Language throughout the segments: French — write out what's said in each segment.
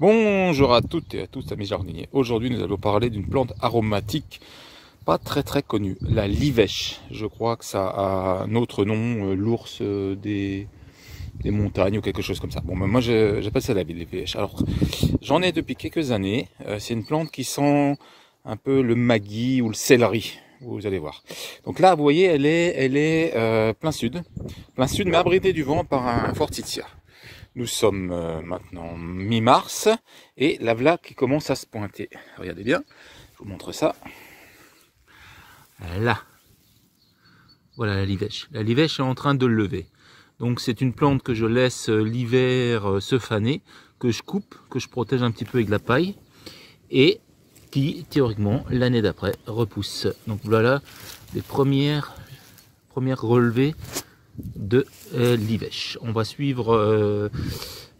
Bonjour à toutes et à tous amis jardiniers. Aujourd'hui nous allons parler d'une plante aromatique pas très connue, la livèche. Je crois que ça a un autre nom, l'ours des montagnes ou quelque chose comme ça. Bon, ben moi j'appelle ça la livèche. Alors j'en ai depuis quelques années. C'est une plante qui sent un peu le magui ou le céleri. Vous allez voir. Donc là vous voyez elle est plein sud mais abritée du vent par un forsythia. Nous sommes maintenant mi-mars et la voilà qui commence à se pointer. Regardez bien, je vous montre ça. Là, voilà la livèche. La livèche est en train de lever. Donc c'est une plante que je laisse l'hiver se faner, que je coupe, que je protège un petit peu avec de la paille et qui théoriquement l'année d'après repousse. Donc voilà les premières relevées de livèche. On va suivre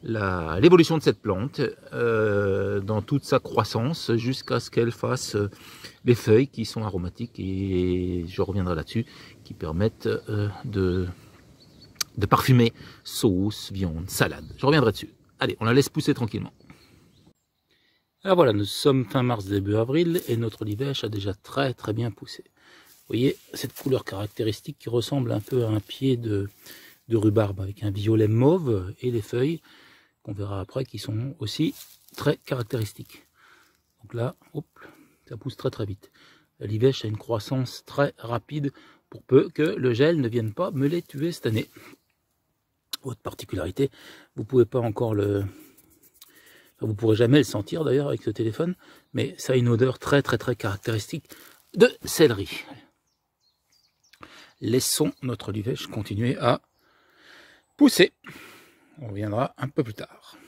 l'évolution de cette plante dans toute sa croissance jusqu'à ce qu'elle fasse les feuilles qui sont aromatiques et je reviendrai là-dessus, qui permettent de parfumer sauce, viande, salade. Je reviendrai dessus. Allez, on la laisse pousser tranquillement. Alors voilà, nous sommes fin mars, début avril et notre livèche a déjà très bien poussé. Vous voyez cette couleur caractéristique qui ressemble un peu à un pied de rhubarbe avec un violet mauve et les feuilles qu'on verra après qui sont aussi très caractéristiques. Donc là, hop, ça pousse très vite. La livèche a une croissance très rapide pour peu que le gel ne vienne pas me les tuer cette année. Autre particularité, vous pouvez pas encore vous pourrez jamais le sentir d'ailleurs avec ce téléphone, mais ça a une odeur très caractéristique de céleri. Laissons notre livèche continuer à pousser. On reviendra un peu plus tard.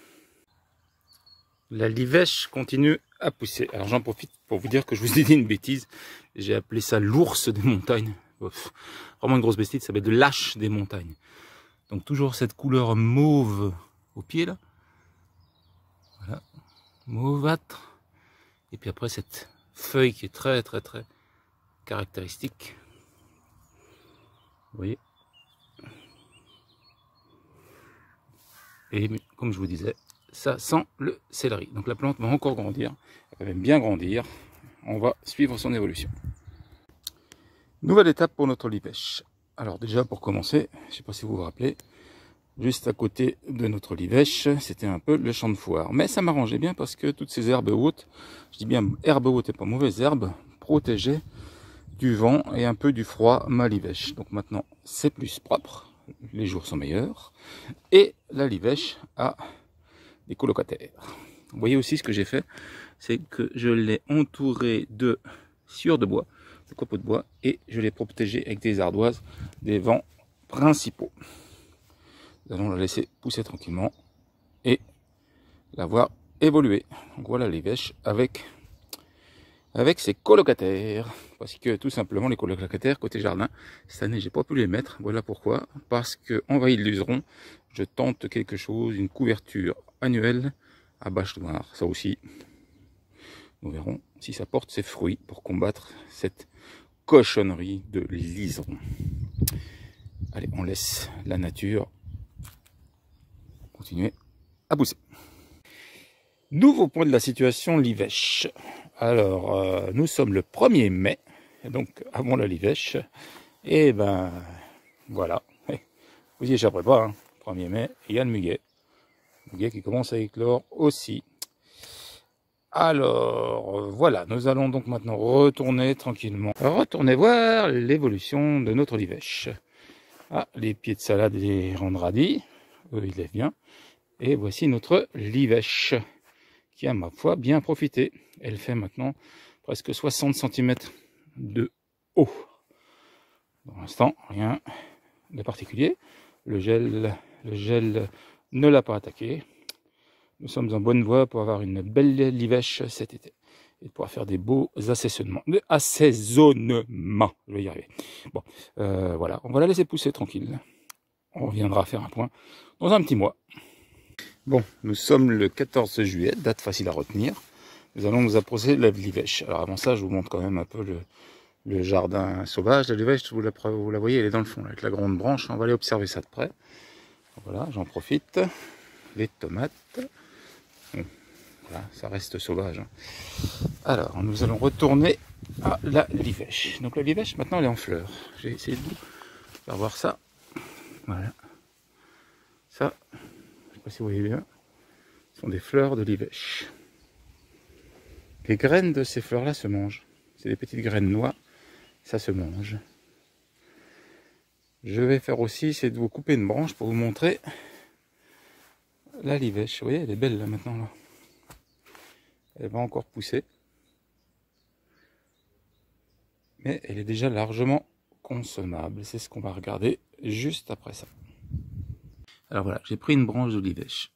La livèche continue à pousser. Alors j'en profite pour vous dire que je vous ai dit une bêtise. J'ai appelé ça l'ours des montagnes. Vraiment une grosse bêtise, ça va être de lâche des montagnes. Donc toujours cette couleur mauve au pied là. Voilà, mauvâtre. Et puis après cette feuille qui est très caractéristique. Vous voyez. Et comme je vous disais, ça sent le céleri. Donc la plante va encore grandir, elle va même bien grandir. On va suivre son évolution. Nouvelle étape pour notre livèche. Alors déjà pour commencer, je ne sais pas si vous vous rappelez, juste à côté de notre livèche, c'était un peu le champ de foire. Mais ça m'arrangeait bien parce que toutes ces herbes hautes, je dis bien herbes hautes et pas mauvaises herbes, protégeaient du vent et un peu du froid ma livèche. Donc maintenant c'est plus propre, les jours sont meilleurs et la livèche a des colocataires. Vous voyez aussi ce que j'ai fait, c'est que je l'ai entouré de sciure de bois, de copeaux de bois, et je l'ai protégé avec des ardoises des vents principaux. Nous allons la laisser pousser tranquillement et la voir évoluer. Donc voilà les livèches avec ses colocataires, parce que tout simplement les colocataires côté jardin, cette année j'ai pas pu les mettre. Voilà pourquoi, parce que en Vaille-de-Luzeron, je tente quelque chose, une couverture annuelle à bâche noire. Ça aussi, nous verrons si ça porte ses fruits pour combattre cette cochonnerie de liseron. Allez, on laisse la nature continuer à pousser. Nouveau point de la situation livèche. Alors, nous sommes le 1er mai, donc avant la livèche. Et ben, voilà. Vous y échapperez pas, hein. 1er mai, il y a le muguet. Le muguet qui commence à éclore aussi. Alors, voilà, nous allons donc maintenant retourner tranquillement. Retourner voir l'évolution de notre livèche. Ah, les pieds de salade et les rendradis, eux, ils lèvent bien. Et voici notre livèche, qui a ma foi bien profité. Elle fait maintenant presque 60 cm de haut. Pour l'instant, rien de particulier. Le gel ne l'a pas attaqué. Nous sommes en bonne voie pour avoir une belle livèche cet été. Et pouvoir faire des beaux assaisonnements. Je vais y arriver. Bon, voilà, on va la laisser pousser tranquille. On reviendra faire un point dans un petit mois. Bon, nous sommes le 14 juillet, date facile à retenir. Nous allons nous approcher de la livèche. Alors avant ça, je vous montre quand même un peu le jardin sauvage. La livèche, vous la voyez, elle est dans le fond, avec la grande branche. On va aller observer ça de près. Voilà, j'en profite. Les tomates. Voilà, ça reste sauvage. Hein. Alors, nous allons retourner à la livèche. Donc la livèche, maintenant, elle est en fleurs. J'ai essayé de vous faire voir ça. Voilà. Ça, je ne sais pas si vous voyez bien, ce sont des fleurs de livèche. Les graines de ces fleurs-là se mangent. C'est des petites graines noires, ça se mange. Je vais faire aussi, c'est de vous couper une branche pour vous montrer la livèche. Vous voyez, elle est belle là maintenant. Là. Elle va encore pousser. Mais elle est déjà largement consommable. C'est ce qu'on va regarder juste après ça. Alors voilà, j'ai pris une branche de livèche.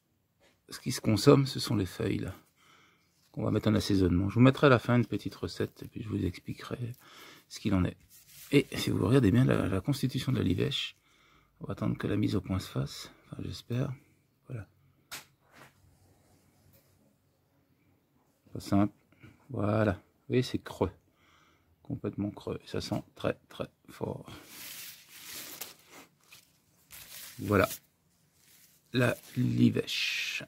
Ce qui se consomme, ce sont les feuilles là. Qu'on va mettre en assaisonnement. Je vous mettrai à la fin une petite recette et puis je vous expliquerai ce qu'il en est. Et si vous regardez bien la constitution de la livèche, on va attendre que la mise au point se fasse. Enfin, j'espère. Voilà. Pas simple. Voilà. Vous voyez, c'est creux. Complètement creux. Et ça sent très très fort. Voilà. La livèche.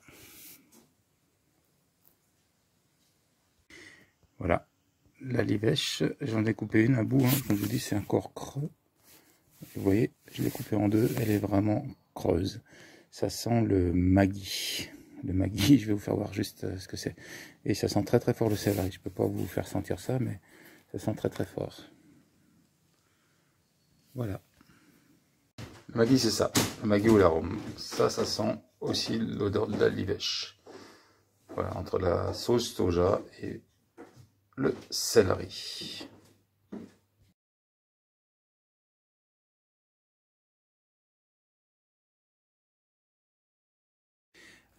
Voilà. La livèche, j'en ai coupé une à bout, hein. Comme je vous dis, c'est encore creux. Vous voyez, je l'ai coupée en deux, elle est vraiment creuse. Ça sent le maggi. Le maggi, je vais vous faire voir juste ce que c'est. Et ça sent très très fort le céleri. Je peux pas vous faire sentir ça, mais ça sent très très fort. Voilà. Le maggi, c'est ça. Le maggi ou l'arôme. Ça sent aussi l'odeur de la livèche. Voilà, entre la sauce soja et le céleri.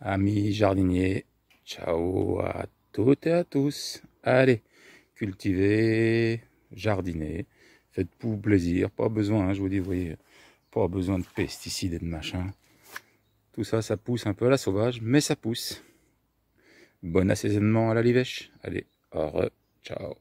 Amis jardiniers, ciao à toutes et à tous. Allez, cultivez, jardinez, faites-vous plaisir. Pas besoin, hein, je vous dis, vous voyez, pas besoin de pesticides et de machin. Tout ça, ça pousse un peu à la sauvage, mais ça pousse. Bon assaisonnement à la livèche. Allez, au revoir, ciao.